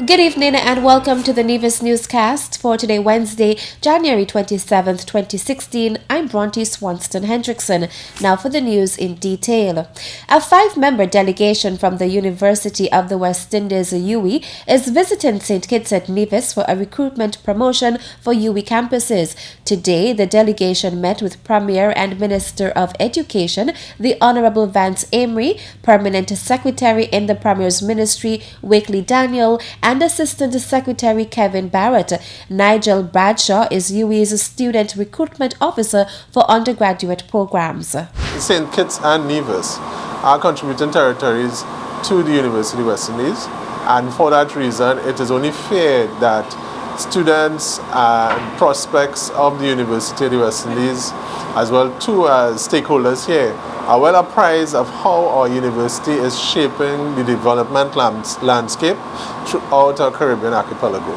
Good evening and welcome to the Nevis Newscast for today, Wednesday, January 27th, 2016. I'm Bronte Swanston Hendrickson. Now for the news in detail. A 5-member delegation from the University of the West Indies, UWI, is visiting St. Kitts at Nevis for a recruitment promotion for UWI campuses. Today, the delegation met with Premier and Minister of Education, the Honorable Vance Amory, Permanent Secretary in the Premier's Ministry, Wakely Daniel, and Assistant Secretary Kevin Barrett. Nigel Bradshaw is UWI's Student Recruitment Officer for undergraduate programs. St. Kitts and Nevis are contributing territories to the University of West Indies, and for that reason it is only fair that students and prospects of the University of the West Indies, as well as stakeholders here, are well apprised of how our university is shaping the development landscape throughout our Caribbean archipelago.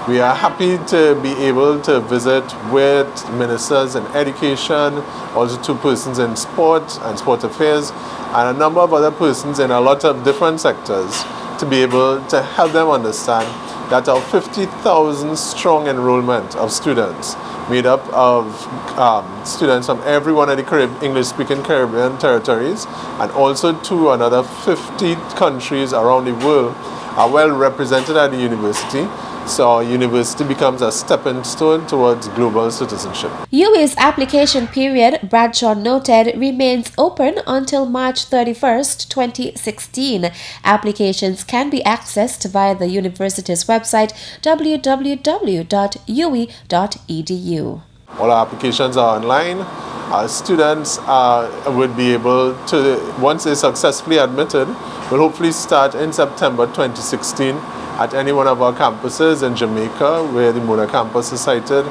We are happy to be able to visit with ministers in education, also 2 persons in sport and sport affairs, and a number of other persons in a lot of different sectors to be able to help them understand that our 50,000 strong enrollment of students, made up of students from every one of the English-speaking Caribbean territories, and also to another 50 countries around the world, are well represented at the university. So our university becomes a stepping stone towards global citizenship. UWI's application period, Bradshaw noted, remains open until March 31st, 2016. Applications can be accessed via the university's website, www.uwi.edu. All our applications are online. Our students would be able to, once they're successfully admitted, will hopefully start in September 2016 at any one of our campuses in Jamaica, where the Mona campus is sited,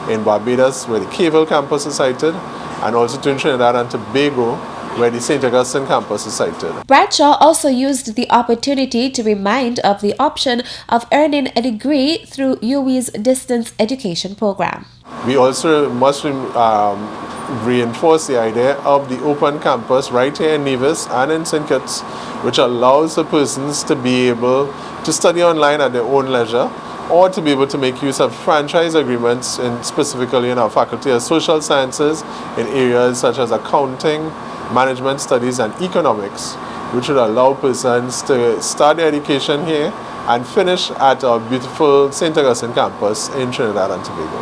in Barbados, where the Cavell campus is sited, and also to Trinidad and Tobago, where the St. Augustine campus is sited. Bradshaw also used the opportunity to remind of the option of earning a degree through UWI's distance education program. We also must reinforce the idea of the open campus right here in Nevis and in St. Kitts, which allows the persons to be able to study online at their own leisure, or to be able to make use of franchise agreements, specifically in our Faculty of Social Sciences, in areas such as accounting, management studies, and economics, which would allow persons to start their education here and finish at our beautiful St. Augustine campus in Trinidad and Tobago.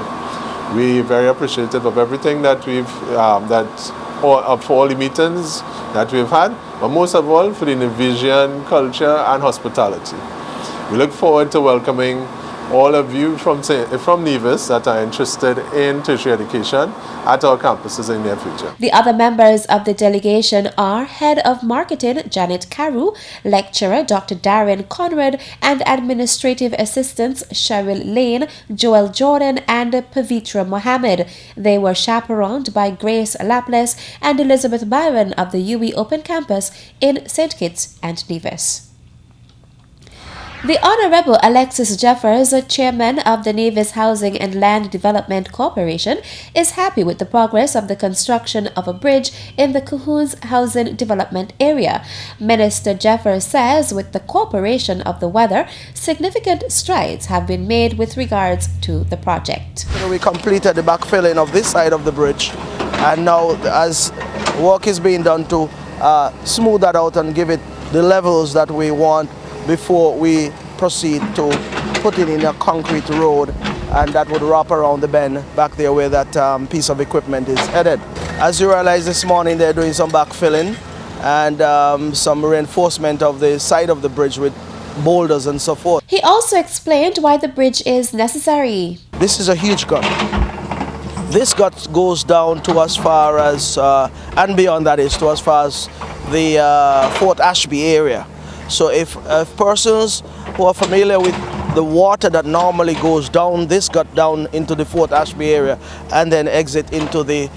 We're very appreciative of everything that for all the meetings that we've had, but most of all for the Nevisian culture and hospitality. We look forward to welcoming all of you from Nevis that are interested in tertiary education at our campuses in the near future. The other members of the delegation are Head of Marketing Janet Carew, Lecturer Dr. Darren Conrad, and Administrative Assistants Cheryl Lane, Joel Jordan, and Pavitra Mohammed. They were chaperoned by Grace Lapless and Elizabeth Byron of the UWI Open Campus in St. Kitts and Nevis. The Honorable Alexis Jeffers, Chairman of the Nevis Housing and Land Development Corporation, is happy with the progress of the construction of a bridge in the Cahoons Housing Development Area. Minister Jeffers says with the cooperation of the weather, significant strides have been made with regards to the project. We completed the backfilling of this side of the bridge, and now as work is being done to smooth that out and give it the levels that we want before we proceed to put it in a concrete road, and that would wrap around the bend back there where that piece of equipment is headed. As you realize this morning, they're doing some backfilling and some reinforcement of the side of the bridge with boulders and so forth. He also explained why the bridge is necessary. This is a huge gut. This gut goes down to as far as, and beyond that is to as far as the Fort Ashby area. So if persons who are familiar with the water that normally goes down this gut down into the Fort Ashby area and then exit into the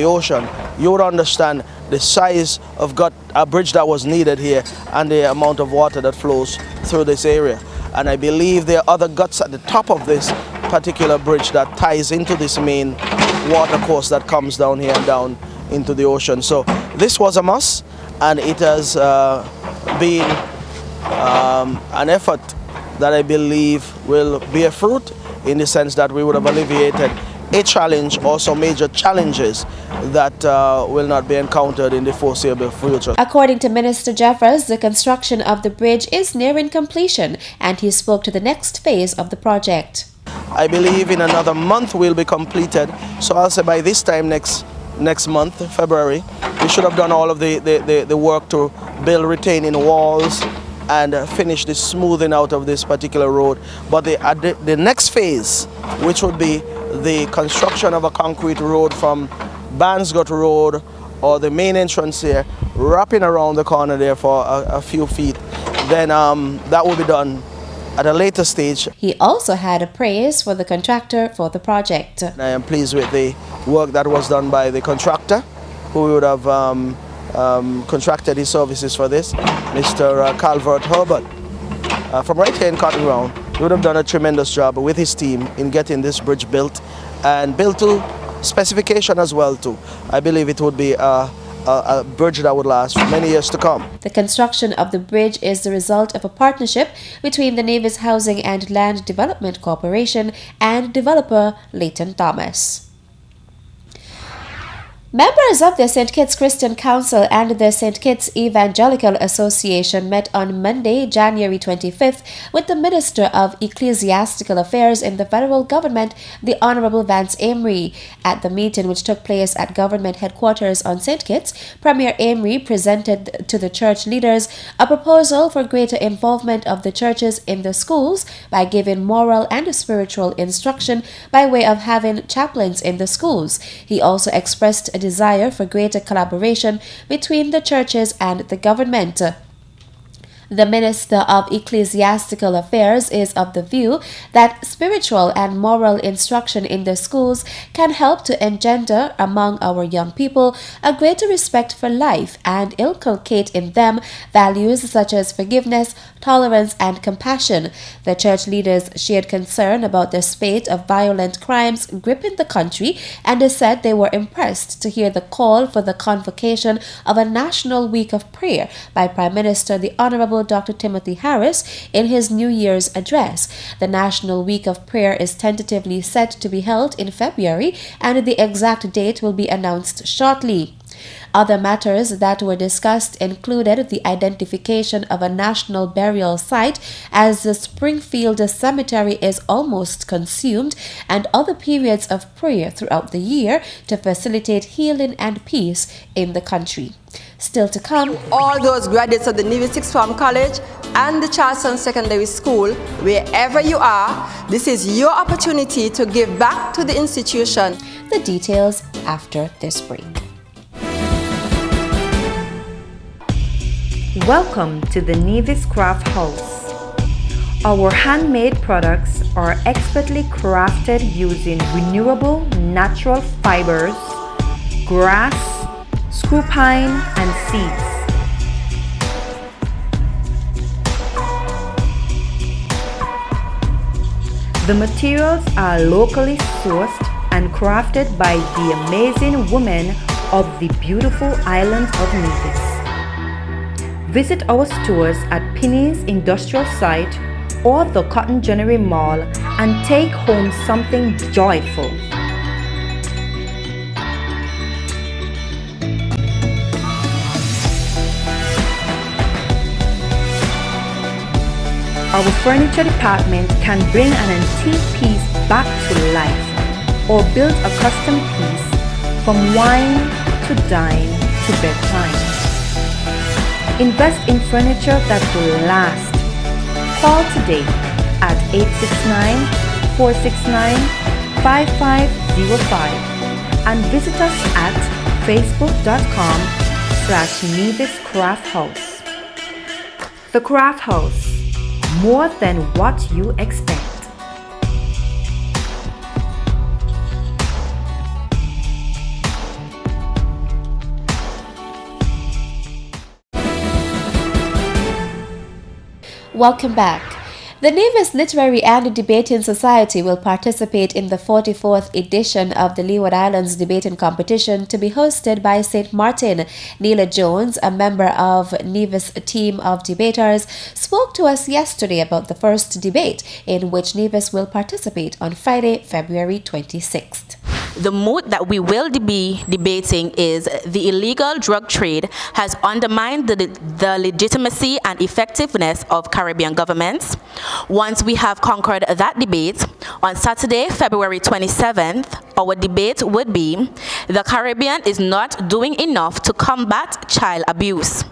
ocean, you would understand the size of a bridge that was needed here and the amount of water that flows through this area. And I believe there are other guts at the top of this particular bridge that ties into this main water course that comes down here and down into the ocean. So this was a must, and it has been an effort that I believe will bear fruit, in the sense that we would have alleviated a challenge or some major challenges that will not be encountered in the foreseeable future. According to Minister Jeffers, the construction of the bridge is nearing completion, and he spoke to the next phase of the project. I believe in another month will be completed, so I'll say by this time next month, February, we should have done all of the work to build retaining walls and finish the smoothing out of this particular road. But the next phase, which would be the construction of a concrete road from Bansgut Road, or the main entrance here, wrapping around the corner there for a few feet, then that will be done at a later stage. He also had a praise for the contractor for the project. I am pleased with the work that was done by the contractor, who would have contracted his services for this, Mr. Calvert Herbert, from right here in Cotton Ground. He would have done a tremendous job with his team in getting this bridge built, and built to specification as well too. I believe it would be a bridge that would last for many years to come. The construction of the bridge is the result of a partnership between the Nevis Housing and Land Development Corporation and developer Leighton Thomas. Members of the St. Kitts Christian Council and the St. Kitts Evangelical Association met on Monday, January 25th, with the Minister of Ecclesiastical Affairs in the federal government, the Honorable Vance Amory. At the meeting, which took place at government headquarters on St. Kitts, Premier Amory presented to the church leaders a proposal for greater involvement of the churches in the schools by giving moral and spiritual instruction by way of having chaplains in the schools. He also expressed a desire for greater collaboration between the churches and the government. The Minister of Ecclesiastical Affairs is of the view that spiritual and moral instruction in the schools can help to engender among our young people a greater respect for life and inculcate in them values such as forgiveness, tolerance, and compassion. The church leaders shared concern about the spate of violent crimes gripping the country and said they were impressed to hear the call for the convocation of a national week of prayer by Prime Minister the Honorable Dr. Timothy Harris in his New Year's address. The National Week of Prayer is tentatively set to be held in February, and the exact date will be announced shortly. Other matters that were discussed included the identification of a national burial site, as the Springfield Cemetery is almost consumed, and other periods of prayer throughout the year to facilitate healing and peace in the country. Still to come, all those graduates of the Nevis Sixth Form College and the Charleston Secondary School, wherever you are, this is your opportunity to give back to the institution. The details after this break. Welcome to the Nevis Craft House. Our handmade products are expertly crafted using renewable natural fibers, grass, screw pine, and seeds. The materials are locally sourced and crafted by the amazing women of the beautiful island of Nevis. Visit our stores at Pinney's Industrial Site or the Cotton January Mall and take home something joyful. Our furniture department can bring an antique piece back to life or build a custom piece from wine to dine to bedtime. Invest in furniture that will last. Call today at 869-469-5505 and visit us at facebook.com/Nevis Craft House. The Craft House, more than what you expect. Welcome back. The Nevis Literary and Debating Society will participate in the 44th edition of the Leeward Islands Debating Competition to be hosted by St. Martin. Neela Jones, a member of Nevis' team of debaters, spoke to us yesterday about the first debate, in which Nevis will participate on Friday, February 26th. The moot that we will be debating is the illegal drug trade has undermined the legitimacy and effectiveness of Caribbean governments. Once we have conquered that debate, on Saturday, February 27th, our debate would be the Caribbean is not doing enough to combat child abuse.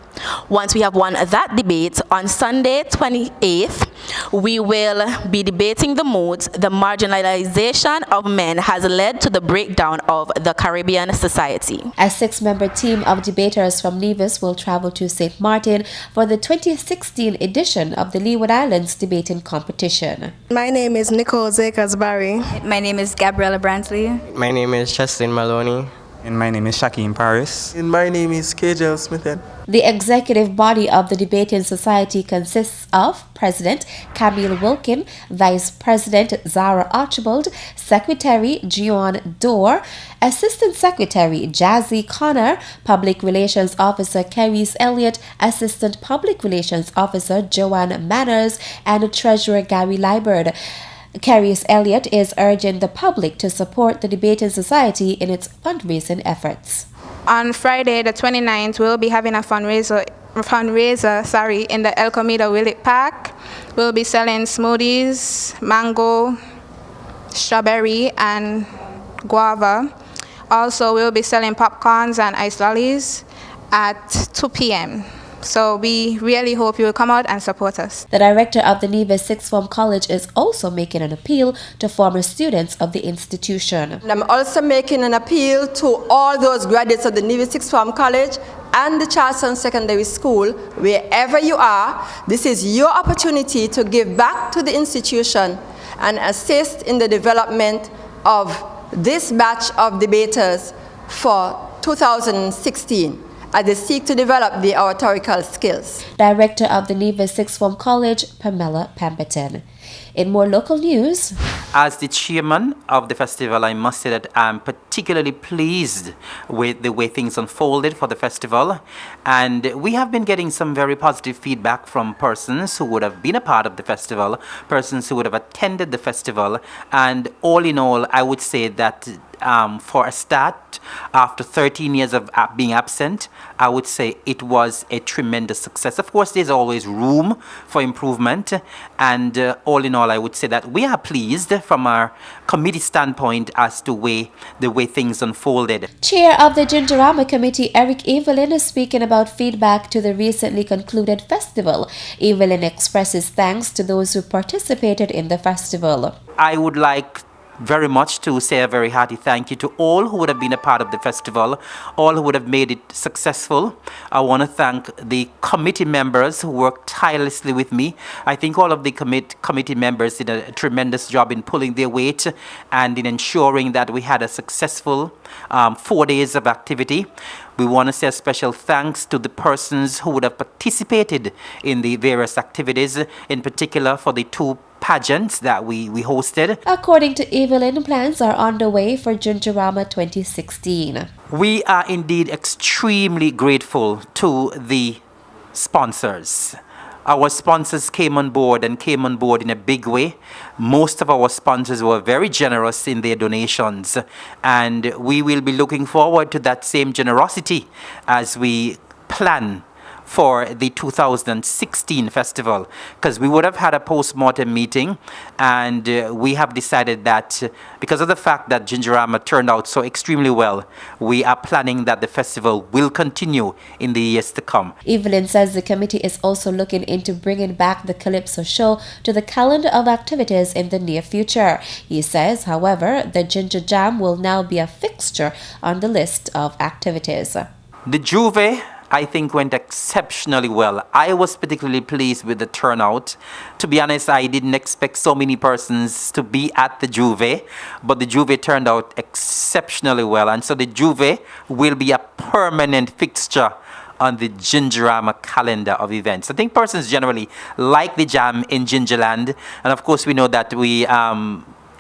Once we have won that debate, on Sunday 28th, we will be debating the moot, the marginalization of men has led to the breakdown of the Caribbean society. A 6-member team of debaters from Nevis will travel to St. Martin for the 2016 edition of the Leeward Islands Debating Competition. My name is Nicole Zakers-Barry. My name is Gabriella Brantley. My name is Cheslin Maloney. And my name is Shaquem Paris. And my name is KJ Smithen. The executive body of the Debating Society consists of President Camille Wilkin, Vice President Zara Archibald, Secretary Gion Dorr, Assistant Secretary Jazzy Connor, Public Relations Officer Kerrys Elliott, Assistant Public Relations Officer Joanne Manners, and Treasurer Gary Liebert. Kerrys Elliott is urging the public to support the Debating Society in its fundraising efforts. On Friday, the 29th, we'll be having a fundraiser in the El Comida Willett Park. We'll be selling smoothies, mango, strawberry, and guava. Also, we'll be selling popcorns and ice lollies at 2 p.m. So we really hope you will come out and support us. The director of the Nevis Sixth Form College is also making an appeal to former students of the institution. And I'm also making an appeal to all those graduates of the Nevis Sixth Form College and the Charleston Secondary School, wherever you are. This is your opportunity to give back to the institution and assist in the development of this batch of debaters for 2016. As they seek to develop their oratorical skills. Director of the Nevis Sixth Form College, Pamela Pemberton. In more local news, as the chairman of the festival, I must say that I'm particularly pleased with the way things unfolded for the festival. And we have been getting some very positive feedback from persons who would have been a part of the festival, persons who would have attended the festival. And all in all, I would say that for a start, after 13 years of being absent, I would say it was a tremendous success. Of course, there's always room for improvement. And all in all, I would say that we are pleased from our committee standpoint as to the way things unfolded. Chair of the Gingerama Committee, Eric Evelyn, is speaking about feedback to the recently concluded festival. Evelyn expresses thanks to those who participated in the festival. I would like very much to say a very hearty thank you to all who would have been a part of the festival, all who would have made it successful. I want to thank the committee members who worked tirelessly with me. I think all of the committee members did a tremendous job in pulling their weight and in ensuring that we had a successful 4 days of activity. We want to say a special thanks to the persons who would have participated in the various activities, in particular for the 2 pageants that we hosted. According to Evelyn, plans are underway for Gingerama 2016. We are indeed extremely grateful to the sponsors. Our sponsors came on board in a big way. Most of our sponsors were very generous in their donations, and we will be looking forward to that same generosity as we plan for the 2016 festival, because we would have had a post-mortem meeting, and we have decided that because of the fact that Gingerama turned out so extremely well, we are planning that the festival will continue in the years to come. Evelyn says the committee is also looking into bringing back the Calypso show to the calendar of activities in the near future. He says, however, the Ginger Jam will now be a fixture on the list of activities. The Juve, I think, went exceptionally well. I was particularly pleased with the turnout. To be honest, I didn't expect so many persons to be at the Juve, but the Juve turned out exceptionally well. And so the Juve will be a permanent fixture on the Gingerama calendar of events. I think persons generally like the jam in Gingerland, and of course we know that we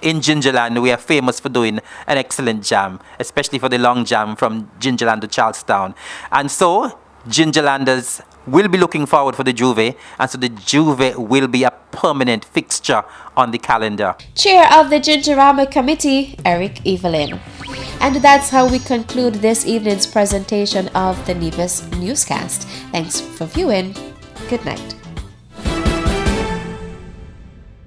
in Gingerland we are famous for doing an excellent jam, especially for the long jam from Gingerland to Charlestown. And so Gingerlanders will be looking forward for the Juve, and so the Juve will be a permanent fixture on the calendar. Chair of the Gingerama Committee, Eric Evelyn. And that's how we conclude this evening's presentation of the Nevis newscast. Thanks for viewing. Good night.